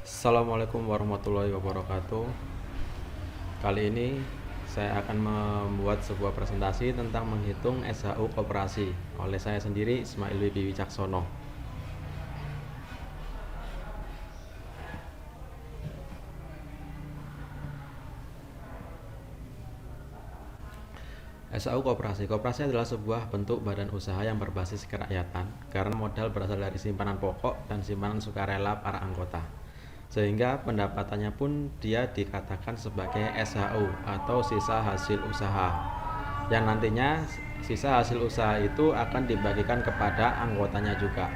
Assalamualaikum warahmatullahi wabarakatuh. Kali ini saya akan membuat sebuah presentasi tentang menghitung SHU koperasi oleh saya sendiri, Ismail Wibi Wicaksono. SHU koperasi. Koperasi adalah sebuah bentuk badan usaha yang berbasis kerakyatan karena modal berasal dari simpanan pokok dan simpanan sukarela para anggota. Sehingga pendapatannya pun dia dikatakan sebagai SHU atau sisa hasil usaha, yang nantinya sisa hasil usaha itu akan dibagikan kepada anggotanya juga.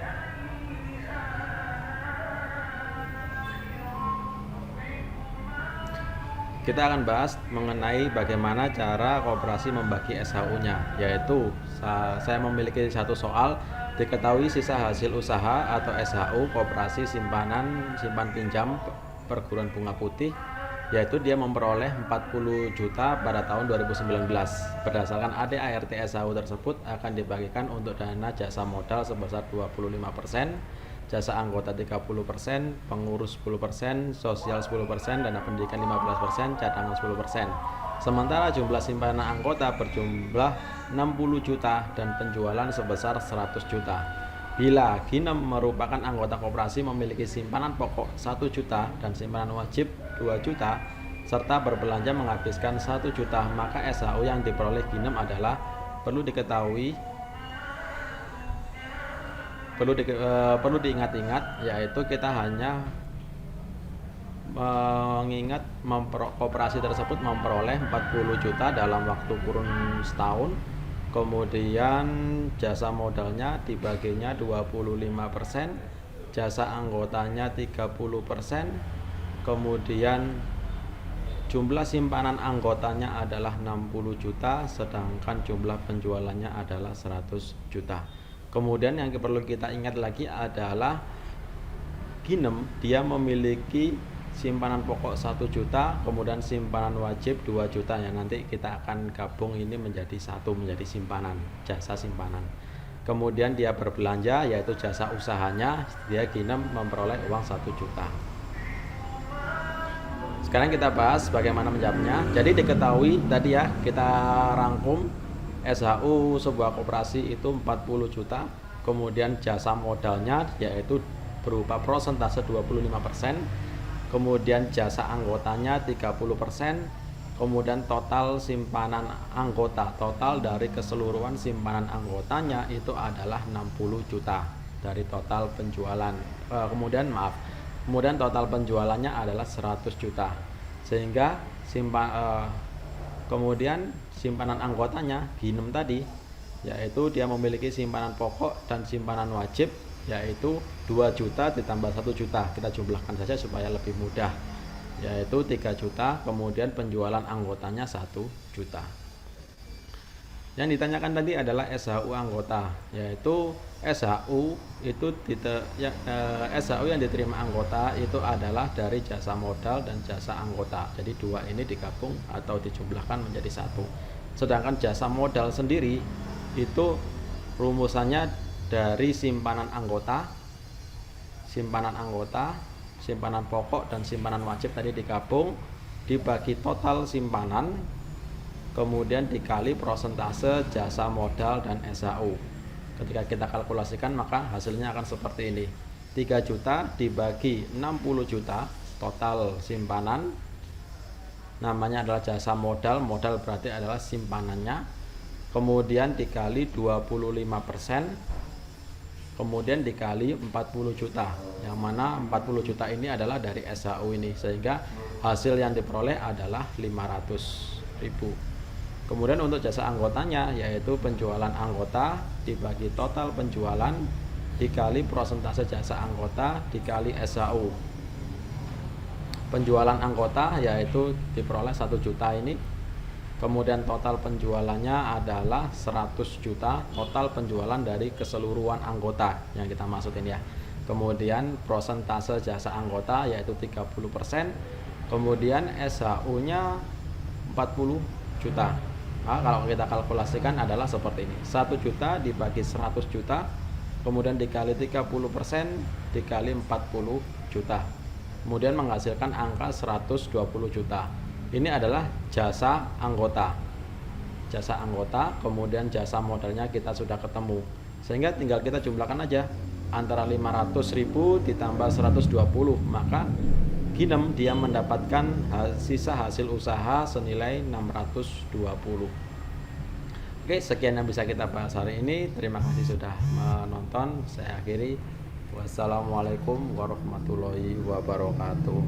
Kita akan bahas mengenai bagaimana cara koperasi membagi SHU-nya, yaitu saya memiliki satu soal, diketahui sisa hasil usaha atau SHU koperasi simpan pinjam perguruan bunga putih, yaitu dia memperoleh 40 juta pada tahun 2019. Berdasarkan ADART SHU tersebut akan dibagikan untuk dana jasa modal sebesar 25%, jasa anggota 30%, pengurus 10%, sosial 10%, dana pendidikan 15%, cadangan 10%. Sementara jumlah simpanan anggota berjumlah 60 juta dan penjualan sebesar 100 juta. Bila Ginem merupakan anggota koperasi memiliki simpanan pokok 1 juta dan simpanan wajib 2 juta, serta berbelanja menghabiskan 1 juta, maka SHU yang diperoleh Ginem adalah perlu diingat-ingat, yaitu kita hanya mengingat koperasi tersebut memperoleh 40 juta dalam waktu kurun setahun, kemudian jasa modalnya dibaginya 25%, jasa anggotanya 30%, kemudian jumlah simpanan anggotanya adalah 60 juta, sedangkan jumlah penjualannya adalah 100 juta. Kemudian yang perlu kita ingat lagi adalah Ginem dia memiliki simpanan pokok 1 juta, kemudian simpanan wajib 2 juta, ya nanti kita akan gabung ini menjadi satu, menjadi simpanan, jasa simpanan. Kemudian dia berbelanja, yaitu jasa usahanya, dia Ginem memperoleh uang 1 juta. Sekarang kita bahas bagaimana menjawabnya. Jadi diketahui tadi ya, kita rangkum SHU sebuah koperasi itu 40 juta, kemudian jasa modalnya yaitu berupa persentase 25%, kemudian jasa anggotanya 30%, kemudian total simpanan anggota, total dari keseluruhan simpanan anggotanya itu adalah 60 juta dari total penjualan. Kemudian total penjualannya adalah 100 juta. Sehingga kemudian simpanan anggotanya Ginem tadi, yaitu dia memiliki simpanan pokok dan simpanan wajib, yaitu 2 juta ditambah 1 juta, kita jumlahkan saja supaya lebih mudah, yaitu 3 juta, kemudian penjualan anggotanya 1 juta. Yang ditanyakan tadi adalah SHU anggota, yaitu SHU yang diterima anggota itu adalah dari jasa modal dan jasa anggota. Jadi dua ini digabung atau dijumlahkan menjadi satu. Sedangkan jasa modal sendiri itu rumusannya dari simpanan anggota, simpanan pokok dan simpanan wajib tadi digabung, dibagi total simpanan, kemudian dikali persentase jasa modal dan SHU. Ketika kita kalkulasikan maka hasilnya akan seperti ini. 3 juta dibagi 60 juta total simpanan, namanya adalah jasa modal, modal berarti adalah simpanannya, kemudian dikali 25%, kemudian dikali 40 juta, yang mana 40 juta ini adalah dari SHU ini, sehingga hasil yang diperoleh adalah 500.000. Kemudian untuk jasa anggotanya, yaitu penjualan anggota dibagi total penjualan dikali persentase jasa anggota dikali SHU. Penjualan anggota yaitu diperoleh 1 juta ini, kemudian total penjualannya adalah 100 juta, total penjualan dari keseluruhan anggota yang kita maksudin ya. Kemudian persentase jasa anggota yaitu 30%, kemudian SHU-nya 40 juta. Nah, kalau kita kalkulasikan adalah seperti ini. 1 juta dibagi 100 juta, kemudian dikali 30% dikali 40 juta. kemudian menghasilkan angka 120 juta. Ini adalah jasa anggota. Jasa anggota, kemudian jasa modalnya kita sudah ketemu. Sehingga tinggal kita jumlahkan aja antara 500.000 ditambah 120, maka Ginem dia mendapatkan sisa hasil usaha senilai 620. Oke, sekian yang bisa kita bahas hari ini. Terima kasih sudah menonton. Saya akhiri. Wassalamualaikum warahmatullahi wabarakatuh.